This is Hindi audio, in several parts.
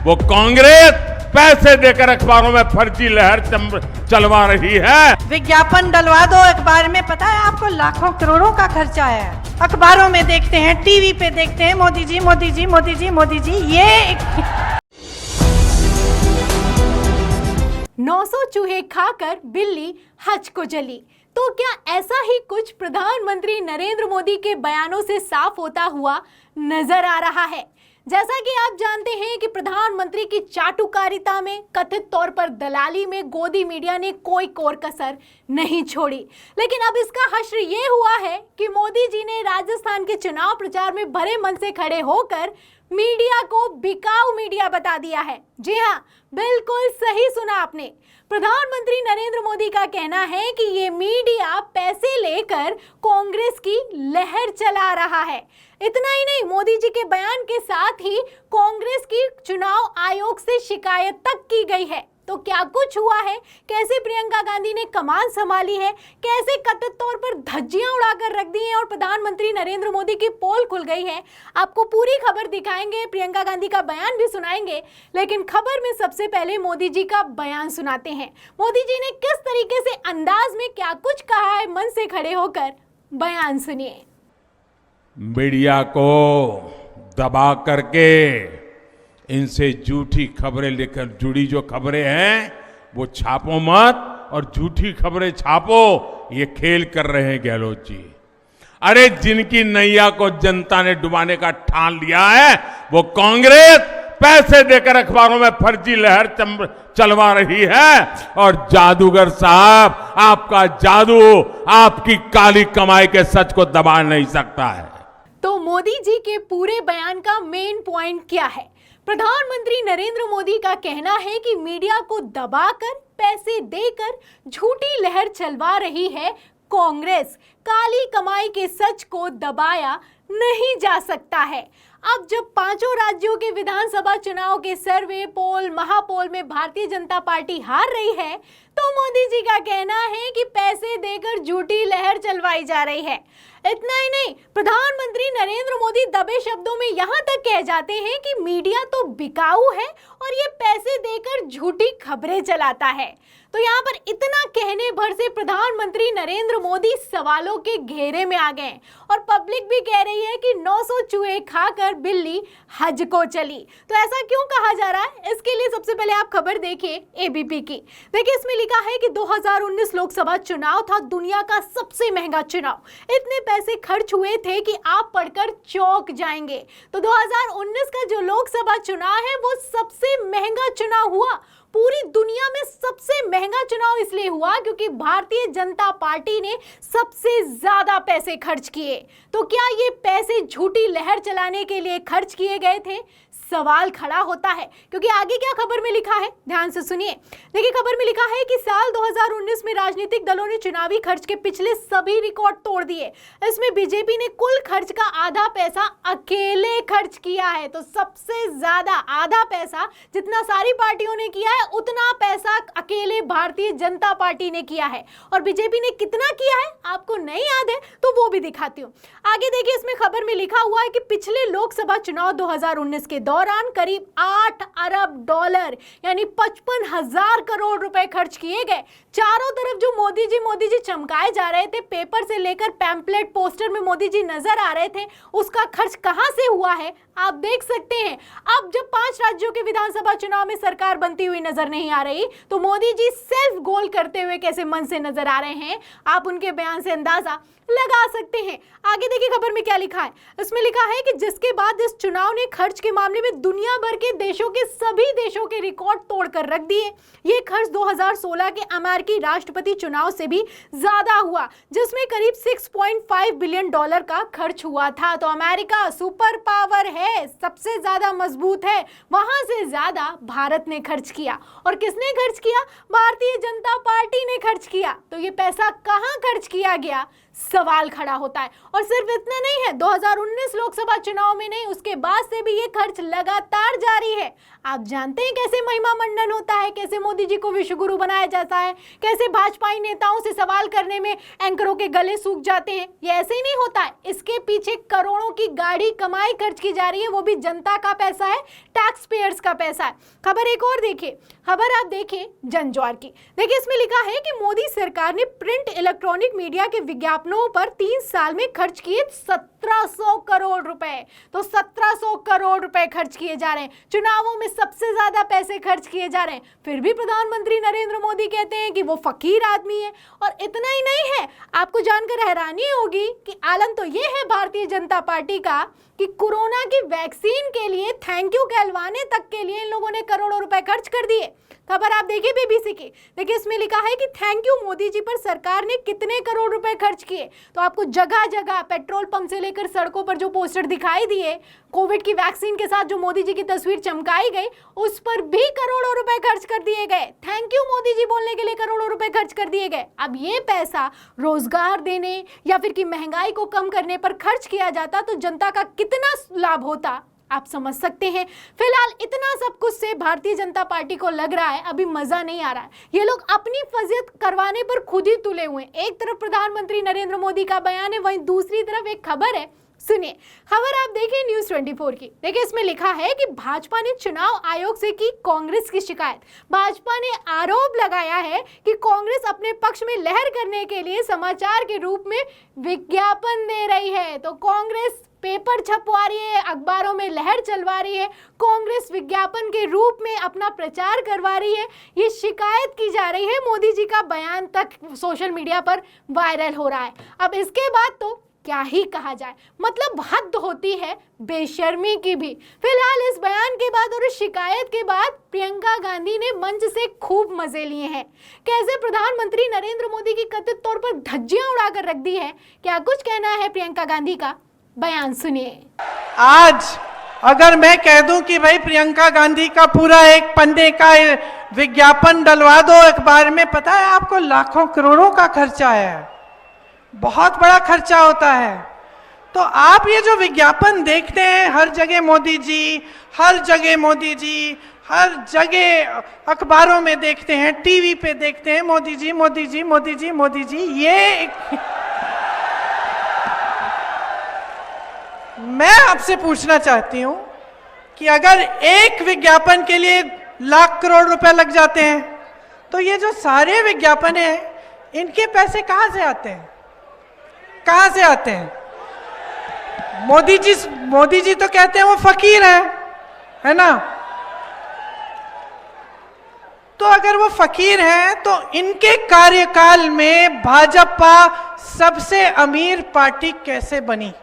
वो कांग्रेस पैसे देकर अखबारों में फर्जी लहर चलवा रही है। विज्ञापन डलवा दो अखबार में, पता है आपको लाखों करोड़ों का खर्चा है। अखबारों में देखते हैं, टीवी पे देखते हैं, मोदी जी मोदी जी मोदी जी मोदी जी। ये 900 चूहे खाकर बिल्ली हज को चली, तो क्या ऐसा ही कुछ प्रधानमंत्री नरेंद्र मोदी के बयानों से साफ होता हुआ नजर आ रहा है। जैसा कि आप जानते हैं कि प्रधानमंत्री की चाटुकारिता में, कथित तौर पर दलाली में गोदी मीडिया ने कोई कोर कसर नहीं छोड़ी। लेकिन अब इसका हश्र ये हुआ है कि मोदी जी ने राजस्थान के चुनाव प्रचार में भरे मन से खड़े होकर मीडिया को बिकाऊ मीडिया बता दिया है। जी हाँ, बिल्कुल सही सुना आपने। प्रधानमंत्री नरेंद्र मोदी का कहना है कि ये मीडिया पैसे लेकर कांग्रेस की लहर चला रहा है। इतना ही नहीं, मोदी जी के बयान के साथ ही कांग्रेस की चुनाव आयोग से शिकायत तक की गई है। तो क्या कुछ हुआ है, कैसे प्रियंका गांधी ने कमान संभाली है, कैसे कथित तौर पर धज्जियां उड़ाकर रख दी हैं और प्रधानमंत्री नरेंद्र मोदी की पोल खुल गई है, आपको पूरी खबर दिखाएंगे, प्रियंका गांधी का बयान भी सुनाएंगे। लेकिन खबर में सबसे पहले मोदी जी का बयान सुनाते हैं। मोदी जी ने किस तरीके से, अंदाज में क्या कुछ कहा है, मन से खड़े होकर बयान सुनिए। मीडिया को दबा करके इनसे झूठी खबरें लेकर जुड़ी जो खबरें हैं वो छापो मत, और झूठी खबरें छापो, ये खेल कर रहे हैं गहलोत जी। अरे जिनकी नैया को जनता ने डुबाने का ठान लिया है वो कांग्रेस पैसे देकर अखबारों में फर्जी लहर चलवा रही है। और जादूगर साहब, आपका जादू आपकी काली कमाई के सच को दबा नहीं सकता है। तो मोदी जी के पूरे बयान का मेन पॉइंट क्या है? प्रधानमंत्री नरेंद्र मोदी का कहना है कि मीडिया को दबाकर, पैसे देकर झूठी लहर चलवा रही है कांग्रेस। काली कमाई के सच को दबाया नहीं जा सकता है। अब जब पांचों राज्यों के विधानसभा चुनाव के सर्वे, पोल, महापोल में भारतीय जनता पार्टी हार रही है, तो मोदी जी का कहना है कि पैसे देकर झूठी लहर चलवाई जा रही है। इतना ही नहीं, प्रधानमंत्री नरेंद्र मोदी दबे शब्दों में यहां तक कह जाते हैं कि मीडिया तो बिकाऊ है और ये पैसे देकर झूठी खबरें चलाता है। तो यहाँ पर इतना कहने भर से प्रधानमंत्री नरेंद्र मोदी सवालों के घेरे में आ गए और पब्लिक भी कह रही है कि 900 चूहे खाकर बिल्ली हज को चली। तो ऐसा क्यों कहा जा रहा है, इसके लिए सबसे पहले आप खबर देखिए एबीपी की। देखिए, इसमें लिखा है कि 2019 लोकसभा चुनाव था दुनिया का सबसे महंगा चुनाव। इतने पैसे खर्च हुए थे कि आप पढ़कर चौंक जाएंगे। तो 2019 का जो लोकसभा चुनाव है वो सबसे महंगा चुनाव हुआ। पूरी दुनिया में सबसे महंगा चुनाव इसलिए हुआ क्योंकि भारतीय जनता पार्टी ने सबसे ज्यादा पैसे खर्च किए। तो क्या ये पैसे झूठी लहर चलाने के लिए खर्च किए गए थे? सवाल खड़ा होता है, क्योंकि आगे क्या खबर में लिखा है, ध्यान से सुनिए। देखिए, खबर में लिखा है कि साल 2019 में राजनीतिक दलों ने चुनावी खर्च के पिछले सभी रिकॉर्ड तोड़ दिए। इसमें बीजेपी ने कुल खर्च का आधा पैसा अकेले खर्च किया है। तो सबसे ज्यादा, आधा पैसा जितना सारी पार्टियों ने किया है, उतना पैसा अकेले भारतीय जनता पार्टी ने किया है। और बीजेपी ने कितना किया है आपको नहीं याद है तो वो भी दिखाती हूँ। आगे देखिए, इसमें खबर में लिखा हुआ है कि पिछले लोकसभा चुनाव 2019 के दौरान करीब 8 अरब डॉलर यानी 55,000 करोड़ रुपए खर्च किए गए। चारों तरफ जो मोदी जी चमकाए जा रहे थे, पेपर से लेकर पैम्पलेट, पोस्टर में मोदी जी नजर आ रहे थे, उसका खर्च कहां से हुआ है आप देख सकते हैं। अब जब 5 राज्यों के विधानसभा चुनाव में सरकार बनती हुई नजर नहीं आ रही, तो मोदी जी सेल्फ गोल करते हुए कैसे मन से नजर आ रहे हैं, आप उनके बयान से अंदाजा लगा सकते हैं। आगे देखिए खबर में क्या लिखा है। इसमें लिखा है कि जिसके बाद इस चुनाव ने खर्च के मामले में दुनिया भर के देशों के सभी देशों के रिकॉर्ड तोड़कर रख दिए। ये खर्च 2016 के अमेरिकी राष्ट्रपति चुनाव से भी ज्यादा हुआ, जिसमें करीब 6.5 बिलियन डॉलर का खर्च हुआ था। तो अमेरिका सुपर पावर है, सबसे ज्यादा मजबूत है, वहां से ज्यादा भारत ने खर्च किया। और किसने खर्च किया? भारतीय जनता पार्टी ने खर्च किया। तो ये पैसा कहां खर्च किया गया, सवाल खड़ा होता है। और सिर्फ इतना नहीं है, 2019 लोकसभा चुनाव में नहीं, उसके बाद से भी ये खर्च लगातार जारी है। आप जानते हैं कैसे महिमा मंडन होता है, कैसे मोदी जी को विश्वगुरु बनाया जाता है, कैसे भाजपाई नेताओं से सवाल करने में एंकरों के गले सूख जाते हैं। ये ऐसे ही नहीं होता है, इसके पीछे करोड़ों की गाड़ी कमाई खर्च की जा रही है, वो भी जनता का पैसा है, टैक्स पेयर्स का पैसा है। खबर एक और देखिए, खबर आप देखिए जनज्वार की। देखिए इसमें लिखा है कि मोदी सरकार ने प्रिंट इलेक्ट्रॉनिक मीडिया के विज्ञापनों पर 3 साल में खर्च किए 1700 करोड़ रुपए। तो 1700 करोड़ रुपए खर्च किए जा रहे हैं, चुनावों में सबसे ज्यादा पैसे खर्च किए जा रहे हैं। फिर भी प्रधानमंत्री नरेंद्र मोदी कहते हैं कि वो फकीर आदमी है। और इतना ही नहीं है, आपको जानकर हैरानी होगी कि आलम तो ये है भारतीय जनता पार्टी का कि कोरोना की वैक्सीन के लिए थैंक यू कहलवाने तक के लिए इन लोगों ने करोड़ों रुपए खर्च कर दिए। खबर आप देखिए बीबीसी की। देखिए इसमें लिखा है कि थैंक यू मोदी जी पर सरकार ने कितने करोड़ रुपए खर्च किए। तो आपको जगह जगह पेट्रोल पंप से लेकर सड़कों पर जो पोस्टर दिखाई दिए, कोविड की वैक्सीन के साथ जो मोदी जी की तस्वीर चमकाई गई, उस पर भी करोड़ों रुपए खर्च कर दिए गए। थैंक यू मोदी जी बोलने के लिए करोड़ों रुपए खर्च कर दिए गए। अब ये पैसा रोजगार देने या फिर कि महंगाई को कम करने पर खर्च किया जाता तो जनता का कितना लाभ होता, आप समझ सकते हैं। फिलहाल इतना सब कुछ से भारतीय जनता पार्टी को लग रहा है अभी मजा नहीं आ रहा है। ये लोग अपनी फजीयत करवाने पर खुद ही तुले हुए हैं। एक तरफ प्रधानमंत्री नरेंद्र मोदी का बयान है, वहीं दूसरी तरफ एक खबर है, सुनिए खबर आप देखिए न्यूज़ 24 की। देखिए इसमें लिखा है कि भाजपा ने चुनाव आयोग से की कांग्रेस की शिकायत। भाजपा ने आरोप लगाया है कि कांग्रेस अपने पक्ष में लहर करने के लिए समाचार के रूप में विज्ञापन दे रही है। तो कांग्रेस पेपर छपवा रही है, अखबारों में लहर चलवा रही है, कांग्रेस विज्ञापन के रूप में अपना प्रचार करवा रही है, ये शिकायत की जा रही है। मोदी जी का बयान तक सोशल मीडिया पर वायरल हो रहा है। अब इसके बाद तो क्या ही कहा जाए, मतलब हद होती है बेशर्मी की भी। फिलहाल इस बयान के बाद और इस शिकायत के बाद प्रियंका गांधी ने मंच से खूब मजे लिए हैं। कैसे प्रधानमंत्री नरेंद्र मोदी की कथित तौर पर धज्जियां उड़ाकर रख दी है, क्या कुछ कहना है प्रियंका गांधी का, बयान सुनिए। आज अगर मैं कह दूं कि भाई प्रियंका गांधी का पूरा एक पन्ने का विज्ञापन डलवा दो अखबार में, पता है आपको लाखों करोड़ों का खर्चा है, बहुत बड़ा खर्चा होता है। तो आप ये जो विज्ञापन देखते हैं हर जगह मोदी जी, हर जगह मोदी जी, हर जगह अखबारों में देखते हैं, टीवी पे देखते हैं मोदी जी मोदी जी मोदी जी मोदी जी, ये मैं आपसे पूछना चाहती हूं कि अगर एक विज्ञापन के लिए लाख करोड़ रुपए लग जाते हैं तो ये जो सारे विज्ञापन हैं इनके पैसे कहां से आते हैं, कहां से आते हैं? मोदी जी तो कहते हैं वो फकीर है ना? तो अगर वो फकीर हैं तो इनके कार्यकाल में भाजपा सबसे अमीर पार्टी कैसे बनी?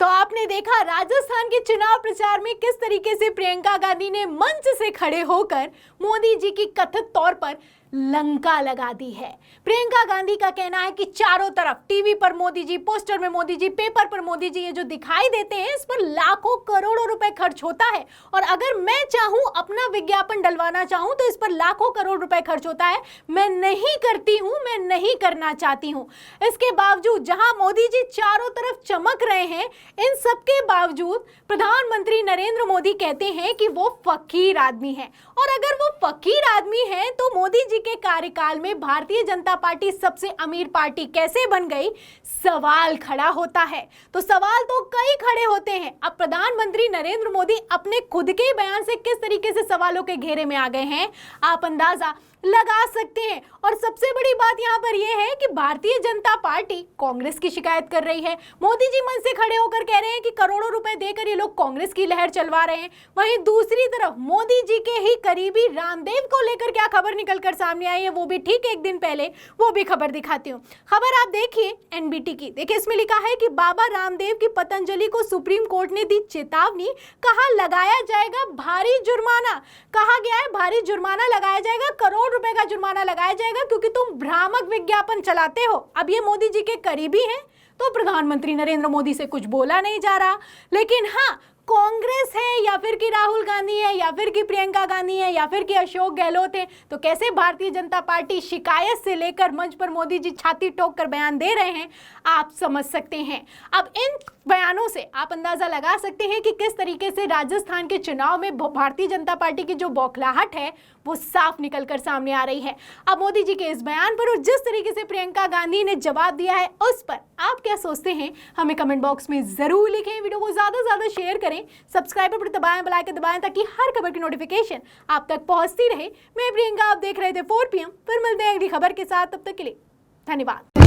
तो आपने देखा राजस्थान के चुनाव प्रचार में किस तरीके से प्रियंका गांधी ने मंच से खड़े होकर मोदी जी की कथित तौर पर लंका लगा दी है। प्रियंका गांधी का कहना है कि चारों तरफ टीवी पर मोदी जी, पोस्टर में मोदी जी, पेपर पर मोदी जी, ये जो दिखाई देते हैं इस पर लाखों करोड़ों रुपए खर्च होता है। और अगर मैं चाहूं अपना विज्ञापन डलवाना चाहूं तो इस पर लाखों करोड़ रुपए खर्च होता है। मैं नहीं करती हूं, मैं नहीं करना चाहती हूं। इसके बावजूद जहां मोदी जी चारों तरफ चमक रहे हैं, इन सबके बावजूद प्रधानमंत्री नरेंद्र मोदी कहते हैं कि वो फकीर आदमी है। और अगर वो फकीर आदमी है तो मोदी जी के कार्यकाल में भारतीय जनता पार्टी सबसे अमीर पार्टी कैसे बन गई, सवाल खड़ा होता है। तो सवाल तो कई खड़े होते हैं। अब प्रधानमंत्री नरेंद्र मोदी अपने खुद के बयान से किस तरीके से सवालों के घेरे में आ गए हैं, आप अंदाजा लगा सकते हैं। और सबसे बड़ी बात यहां पर यह है कि भारतीय जनता पार्टी कांग्रेस की शिकायत कर रही है। मोदी जी मंच से खड़े होकर कह रहे हैं कि करोड़ों रुपए देकर ये लोग कांग्रेस की लहर चलवा रहे हैं। वहीं दूसरी तरफ मोदी जी के ही करीबी रामदेव को लेकर क्या खबर निकलकर सामने आई है, वो भी ठीक एक दिन पहले, वो भी खबर दिखाती हूँ। खबर आप देखिए एनबीटी की। देखिए इसमें लिखा है कि बाबा रामदेव की पतंजलि को सुप्रीम कोर्ट ने दी चेतावनी, कहा लगाया जाएगा भारी जुर्माना। कहा गया है भारी जुर्माना लगाया जाएगा, करोड़ रुपए का जुर्माना लगाया जाएगा क्योंकि तुम भ्रामक विज्ञापन चलाते हो। अब ये मोदी जी के करीबी हैं तो प्रधानमंत्री नरेंद्र मोदी से कुछ बोला नहीं जा रहा, लेकिन हाँ कांग्रेस है या फिर कि राहुल गांधी है या फिर कि प्रियंका गांधी है या फिर कि अशोक गहलोत है, तो कैसे भारतीय जनता पार्टी शिकायत से लेकर मंच पर मोदी जी छाती ठोक कर बयान दे रहे हैं, आप समझ सकते हैं। अब इन बयानों से आप अंदाजा लगा सकते हैं कि किस तरीके से राजस्थान के चुनाव में भारतीय जनता पार्टी की जो बौखलाहट है वो साफ निकलकर सामने आ रही है। अब मोदी जी के इस बयान पर और जिस तरीके से प्रियंका गांधी ने जवाब दिया है उस पर आप क्या सोचते हैं, हमें कमेंट बॉक्स में जरूर लिखें। वीडियो को ज्यादा से ज्यादा शेयर करें, सब्सक्राइब पर दबाएं, बेल आइकन दबाएं ताकि हर खबर की नोटिफिकेशन आप तक पहुंचती रहे। मैं प्रियंका, आप देख रहे थे 4 PM। फिर मिलते हैं अगली खबर के साथ, तब तक के लिए धन्यवाद।